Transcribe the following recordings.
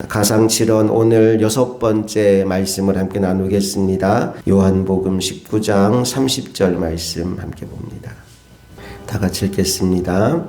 가상칠언 오늘 6번째 말씀을 함께 나누겠습니다. 요한복음 19장 30절 말씀 함께 봅니다. 다 같이 읽겠습니다.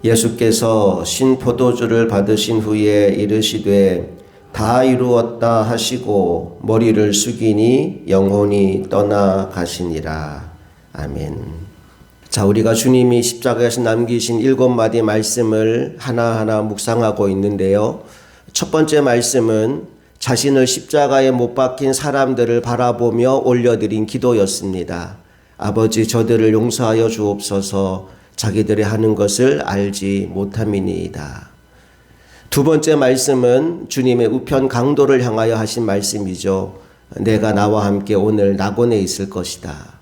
예수께서 신포도주를 받으신 후에 이르시되 다 이루었다 하시고 머리를 숙이니 영혼이 떠나가시니라. 아멘. 자, 우리가 주님이 십자가에서 남기신 7마디 말씀을 하나하나 묵상하고 있는데요. 첫 번째 말씀은 자신을 십자가에 못 박힌 사람들을 바라보며 올려드린 기도였습니다. 아버지, 저들을 용서하여 주옵소서. 자기들이 하는 것을 알지 못함이니이다. 두 번째 말씀은 주님의 우편 강도를 향하여 하신 말씀이죠. 내가 나와 함께 오늘 낙원에 있을 것이다.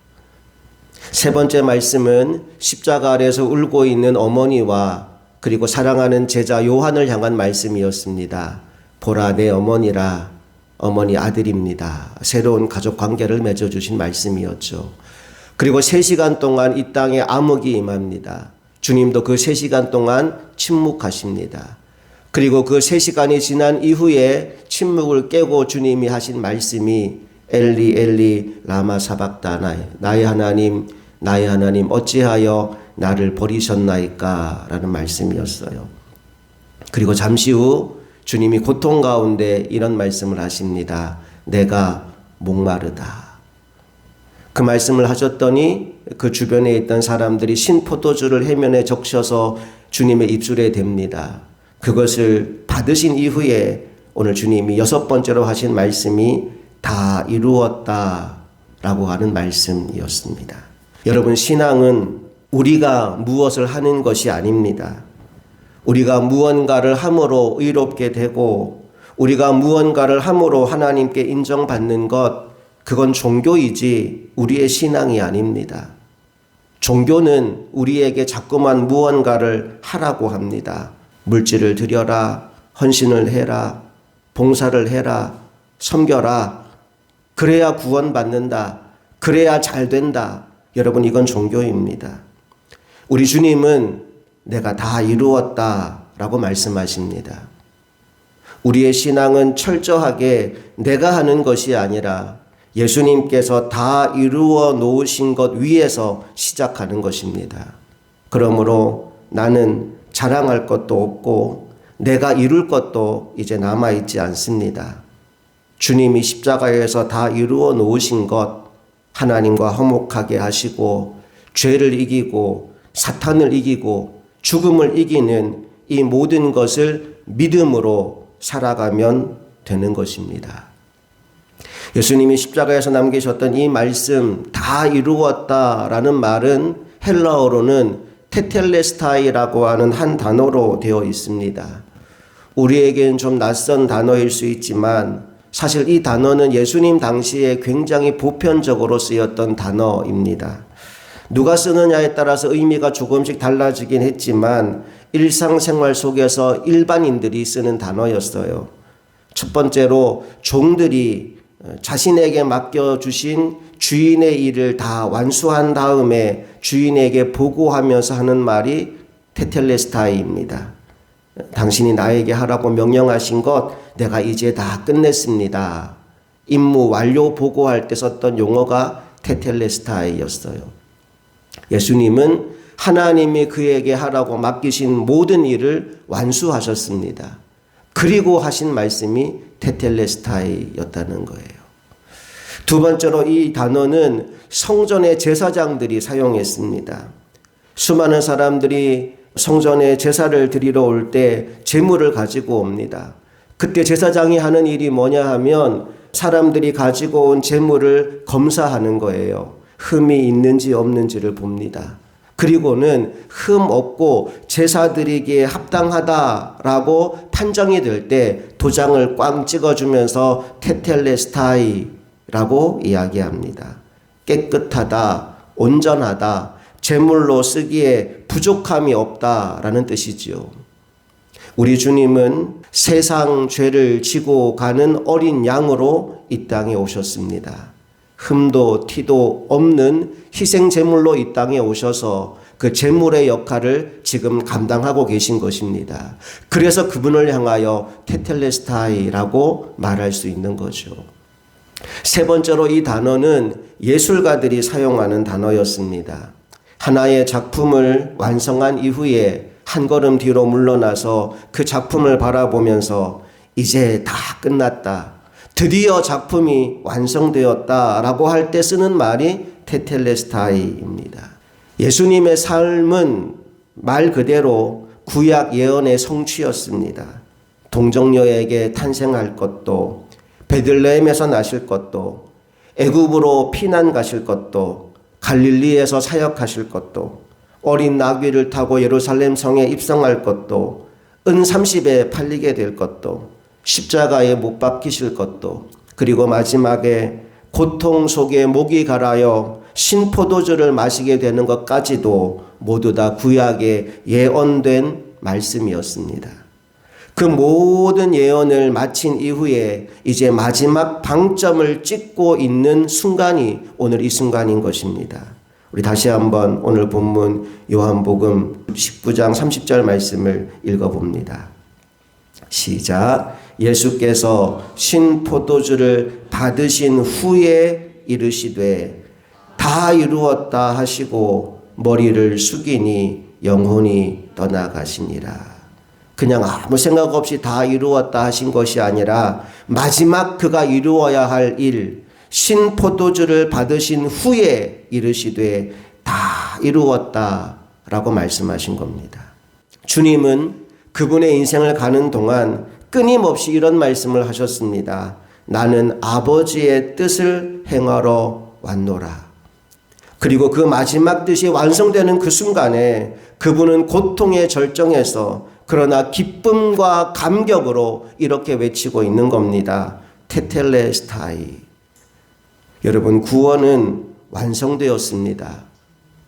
세 번째 말씀은 십자가 아래에서 울고 있는 어머니와 그리고 사랑하는 제자 요한을 향한 말씀이었습니다. 보라, 내 어머니라. 어머니 아들입니다. 새로운 가족 관계를 맺어주신 말씀이었죠. 그리고 3시간 동안 이 땅에 암흑이 임합니다. 주님도 그 3시간 동안 침묵하십니다. 그리고 그 3시간이 지난 이후에 침묵을 깨고 주님이 하신 말씀이 엘리 엘리 라마 사박다나이, 나의 하나님 어찌하여 나를 버리셨나이까 라는 말씀이었어요. 그리고 잠시 후 주님이 고통 가운데 이런 말씀을 하십니다. 내가 목마르다. 그 말씀을 하셨더니 그 주변에 있던 사람들이 신포도주를 해면에 적셔서 주님의 입술에 댑니다. 그것을 받으신 이후에 오늘 주님이 6번째로 하신 말씀이 다 이루었다 라고 하는 말씀이었습니다. 여러분, 신앙은 우리가 무엇을 하는 것이 아닙니다. 우리가 무언가를 함으로 의롭게 되고 우리가 무언가를 함으로 하나님께 인정받는 것, 그건 종교이지 우리의 신앙이 아닙니다. 종교는 우리에게 자꾸만 무언가를 하라고 합니다. 물질을 드려라, 헌신을 해라, 봉사를 해라, 섬겨라. 그래야 구원받는다. 그래야 잘 된다. 여러분, 이건 종교입니다. 우리 주님은 내가 다 이루었다 라고 말씀하십니다. 우리의 신앙은 철저하게 내가 하는 것이 아니라 예수님께서 다 이루어 놓으신 것 위에서 시작하는 것입니다. 그러므로 나는 자랑할 것도 없고 내가 이룰 것도 이제 남아있지 않습니다. 주님이 십자가에서 다 이루어 놓으신 것, 하나님과 화목하게 하시고 죄를 이기고 사탄을 이기고 죽음을 이기는 이 모든 것을 믿음으로 살아가면 되는 것입니다. 예수님이 십자가에서 남기셨던 이 말씀 다 이루었다라는 말은 헬라어로는 테텔레스타이라고 하는 한 단어로 되어 있습니다. 우리에겐 좀 낯선 단어일 수 있지만 사실 이 단어는 예수님 당시에 굉장히 보편적으로 쓰였던 단어입니다. 누가 쓰느냐에 따라서 의미가 조금씩 달라지긴 했지만 일상생활 속에서 일반인들이 쓰는 단어였어요. 첫 번째로 종들이 자신에게 맡겨주신 주인의 일을 다 완수한 다음에 주인에게 보고하면서 하는 말이 테텔레스타이입니다. 당신이 나에게 하라고 명령하신 것 내가 이제 다 끝냈습니다. 임무 완료 보고할 때 썼던 용어가 테텔레스타이였어요. 예수님은 하나님이 그에게 하라고 맡기신 모든 일을 완수하셨습니다. 그리고 하신 말씀이 테텔레스타이였다는 거예요. 두 번째로 이 단어는 성전의 제사장들이 사용했습니다. 수많은 사람들이 성전에 제사를 드리러 올 때 제물을 가지고 옵니다. 그때 제사장이 하는 일이 뭐냐 하면 사람들이 가지고 온 제물을 검사하는 거예요. 흠이 있는지 없는지를 봅니다. 그리고는 흠 없고 제사 드리기에 합당하다라고 판정이 될 때 도장을 꽝 찍어주면서 테텔레스타이라고 이야기합니다. 깨끗하다, 온전하다, 제물로 쓰기에 부족함이 없다라는 뜻이지요. 우리 주님은 세상 죄를 지고 가는 어린 양으로 이 땅에 오셨습니다. 흠도 티도 없는 희생 제물로 이 땅에 오셔서 그 제물의 역할을 지금 감당하고 계신 것입니다. 그래서 그분을 향하여 테텔레스타이라고 말할 수 있는 거죠. 세 번째로 이 단어는 예술가들이 사용하는 단어였습니다. 하나의 작품을 완성한 이후에 한 걸음 뒤로 물러나서 그 작품을 바라보면서 이제 다 끝났다, 드디어 작품이 완성되었다라고 할 때 쓰는 말이 테텔레스타이입니다. 예수님의 삶은 말 그대로 구약 예언의 성취였습니다. 동정녀에게 탄생할 것도, 베들레헴에서 나실 것도, 애굽으로 피난 가실 것도, 갈릴리에서 사역하실 것도, 어린 나귀를 타고 예루살렘 성에 입성할 것도, 은 30에 팔리게 될 것도, 십자가에 못 박히실 것도, 그리고 마지막에 고통 속에 목이 갈아여 신포도주를 마시게 되는 것까지도 모두 다 구약에 예언된 말씀이었습니다. 그 모든 예언을 마친 이후에 이제 마지막 방점을 찍고 있는 순간이 오늘 이 순간인 것입니다. 우리 다시 한번 오늘 본문 요한복음 19장 30절 말씀을 읽어봅니다. 시작. 예수께서 신포도주를 받으신 후에 이르시되 다 이루었다 하시고 머리를 숙이니 영혼이 떠나가시니라. 그냥 아무 생각 없이 다 이루었다 하신 것이 아니라 마지막 그가 이루어야 할 일, 신포도주를 받으신 후에 이르시되 다 이루었다라고 말씀하신 겁니다. 주님은 그분의 인생을 가는 동안 끊임없이 이런 말씀을 하셨습니다. 나는 아버지의 뜻을 행하러 왔노라. 그리고 그 마지막 뜻이 완성되는 그 순간에 그분은 고통의 절정에서 그러나 기쁨과 감격으로 이렇게 외치고 있는 겁니다. 테텔레스타이. 여러분, 구원은 완성되었습니다.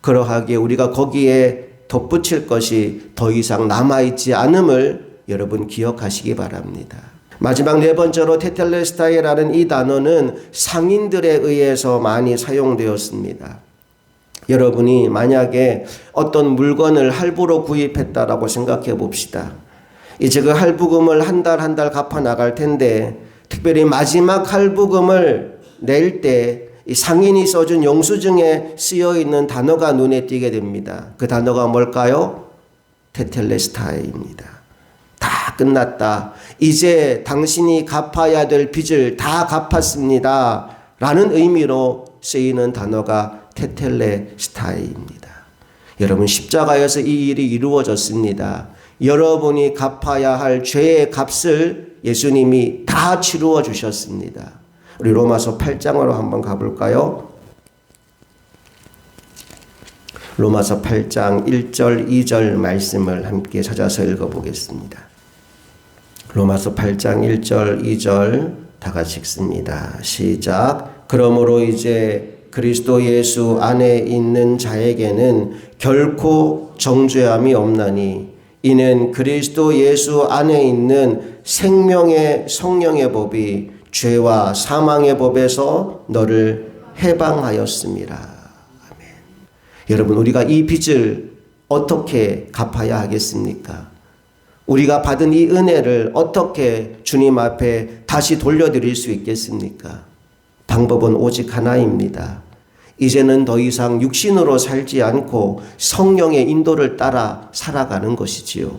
그러하기에 우리가 거기에 덧붙일 것이 더 이상 남아있지 않음을 여러분 기억하시기 바랍니다. 마지막 네 번째로 테텔레스타이라는 이 단어는 상인들에 의해서 많이 사용되었습니다. 여러분이 만약에 어떤 물건을 할부로 구입했다라고 생각해 봅시다. 이제 그 할부금을 한 달 한 달 갚아 나갈 텐데 특별히 마지막 할부금을 낼 때 이 상인이 써준 영수증에 쓰여 있는 단어가 눈에 띄게 됩니다. 그 단어가 뭘까요? 테텔레스타이입니다. 다 끝났다. 이제 당신이 갚아야 될 빚을 다 갚았습니다. 라는 의미로 쓰이는 단어가 테텔레스타이입니다. 여러분, 십자가에서 이 일이 이루어졌습니다. 여러분이 갚아야 할 죄의 값을 예수님이 다 치루어 주셨습니다. 우리 로마서 8장으로 한번 가볼까요? 로마서 8장 1절 2절 말씀을 함께 찾아서 읽어보겠습니다. 로마서 8장 1절 2절 다 같이 읽습니다. 시작. 그러므로 이제 그리스도 예수 안에 있는 자에게는 결코 정죄함이 없나니 이는 그리스도 예수 안에 있는 생명의 성령의 법이 죄와 사망의 법에서 너를 해방하였습니다. 아멘. 여러분, 우리가 이 빚을 어떻게 갚아야 하겠습니까? 우리가 받은 이 은혜를 어떻게 주님 앞에 다시 돌려드릴 수 있겠습니까? 방법은 오직 하나입니다. 이제는 더 이상 육신으로 살지 않고 성령의 인도를 따라 살아가는 것이지요.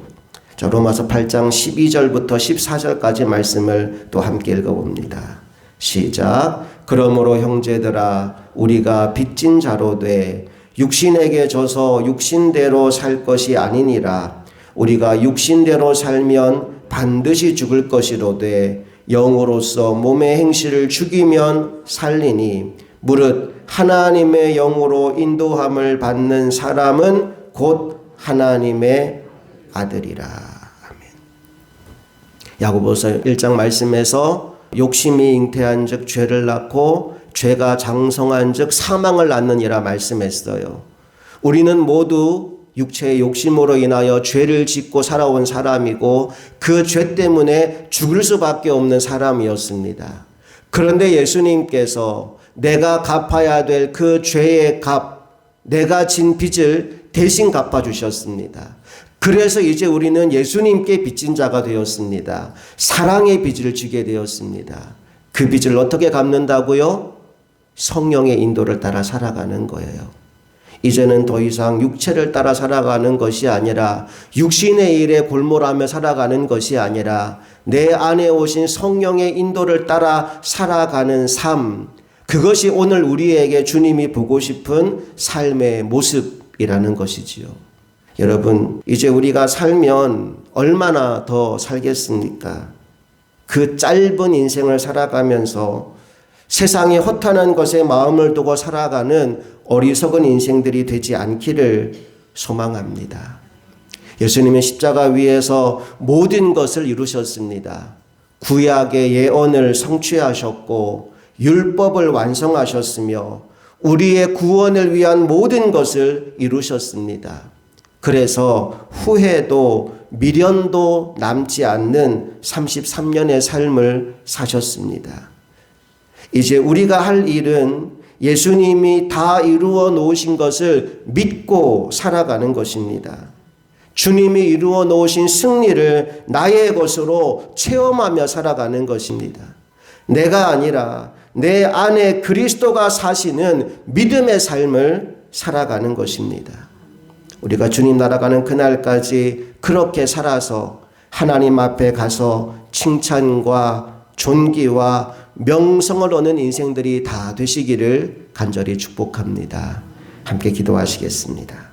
자, 로마서 8장 12절부터 14절까지 말씀을 또 함께 읽어봅니다. 시작. 그러므로 형제들아 우리가 빚진 자로 돼 육신에게 져서 육신대로 살 것이 아니니라. 우리가 육신대로 살면 반드시 죽을 것이로되 영으로서 몸의 행실을 죽이면 살리니 무릇 하나님의 영으로 인도함을 받는 사람은 곧 하나님의 아들이라. 아멘. 야고보서 1장 말씀에서 욕심이 잉태한 즉 죄를 낳고 죄가 장성한 즉 사망을 낳느니라 말씀했어요. 우리는 모두 육체의 욕심으로 인하여 죄를 짓고 살아온 사람이고 그 죄 때문에 죽을 수밖에 없는 사람이었습니다. 그런데 예수님께서 내가 갚아야 될 그 죄의 값, 내가 진 빚을 대신 갚아주셨습니다. 그래서 이제 우리는 예수님께 빚진 자가 되었습니다. 사랑의 빚을 지게 되었습니다. 그 빚을 어떻게 갚는다고요? 성령의 인도를 따라 살아가는 거예요. 이제는 더 이상 육체를 따라 살아가는 것이 아니라 육신의 일에 골몰하며 살아가는 것이 아니라 내 안에 오신 성령의 인도를 따라 살아가는 삶, 그것이 오늘 우리에게 주님이 보고 싶은 삶의 모습이라는 것이지요. 여러분, 이제 우리가 살면 얼마나 더 살겠습니까? 그 짧은 인생을 살아가면서 세상의 허탄한 것에 마음을 두고 살아가는 어리석은 인생들이 되지 않기를 소망합니다. 예수님은 십자가 위에서 모든 것을 이루셨습니다. 구약의 예언을 성취하셨고 율법을 완성하셨으며 우리의 구원을 위한 모든 것을 이루셨습니다. 그래서 후회도 미련도 남지 않는 33년의 삶을 사셨습니다. 이제 우리가 할 일은 예수님이 다 이루어 놓으신 것을 믿고 살아가는 것입니다. 주님이 이루어 놓으신 승리를 나의 것으로 체험하며 살아가는 것입니다. 내가 아니라 내 안에 그리스도가 사시는 믿음의 삶을 살아가는 것입니다. 우리가 주님 나아가는 그날까지 그렇게 살아서 하나님 앞에 가서 칭찬과 존귀와 명성을 얻는 인생들이 다 되시기를 간절히 축복합니다. 함께 기도하시겠습니다.